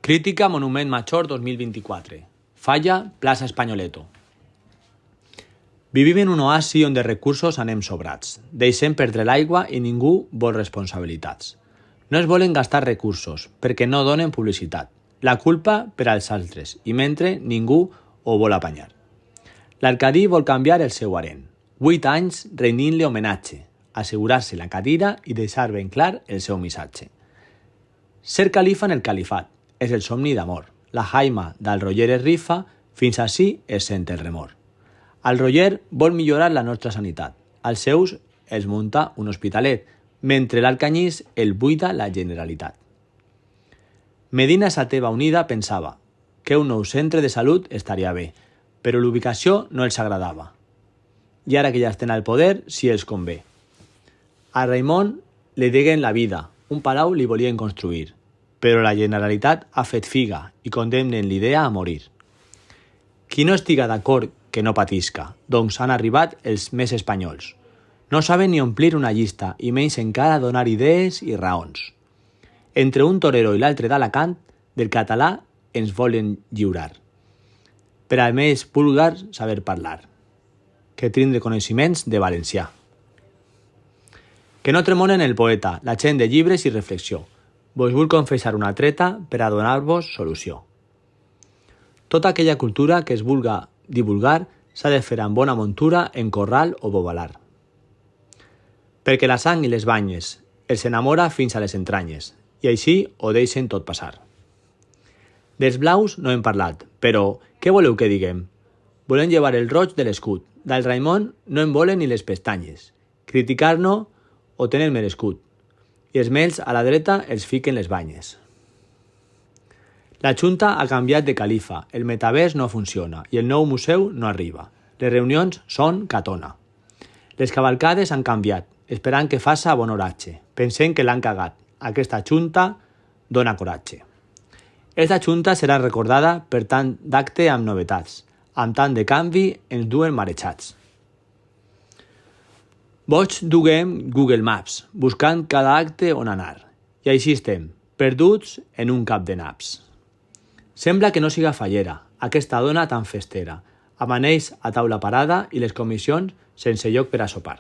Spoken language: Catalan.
Crítica Monument Major 2024. Falla Plaça Espanyoleto. Vivim en un oasi on de recursos anem sobrats. Deixem perdre l'aigua i ningú vol responsabilitats. No es volen gastar recursos perquè no donen publicitat. La culpa per als altres i mentre ningú ho vol apanyar. L'Arcadí vol canviar el seu harem. 8 anys rendint-li homenatge, assegurar-se la cadira i deixar ben clar el seu missatge. Ser califa en el califat és el somni d'amor. La jaima del Roger es rifa, fins ací es sent el remor. El Roger vol millorar la nostra sanitat. Als seus es munta un hospitalet, mentre l'Alcanyís el buida la Generalitat. Medina Sateva Unida pensava que un nou centre de salut estaria bé, però l'ubicació no els agradava. I ara que ja estan al poder, sí els convé. A Raimon li deguen la vida, un palau li volien construir, però la Generalitat ha fet figa i condemnen l'idea a morir. Qui no estiga d'acord que no patisca, doncs han arribat els més espanyols. No saben ni omplir una llista i menys encara donar idees i raons. Entre un torero i l'altre d'Alacant, del català ens volen lliurar. Per a més vulgar saber parlar, que tindre coneixements de valencià. Que no tremolen el poeta, la gent de llibres i reflexió. Vos vull confessar una treta per a donar-vos solució. Tota aquella cultura que es vulga divulgar s'ha de fer amb bona muntura en corral o bobalar. Perquè la sang i les banyes els enamora fins a les entranyes i així ho deixen tot passar. Dels blaus no hem parlat, però què voleu que diguem? Volen llevar el roig de l'escut. Del Raimon no en volen ni les pestanyes. Criticar-no o tenen merescut. I els mels a la dreta els fiquen les banyes. La Junta ha canviat de califa, el metavers no funciona i el nou museu no arriba. Les reunions són catona. Les cavalcades han canviat, esperant que faça bon oratge. Pensem que l'han cagat. Aquesta Junta dona coratge. Esta Junta serà recordada per tant d'acte amb novetats. Amb tant de canvi ens duen marejats. Boig duguem Google Maps, buscant cada acte on anar. I així estem, perduts en un cap de naps. Sembla que no siga fallera, aquesta dona tan festera. Amaneix a taula parada i les comissions sense lloc per a sopar.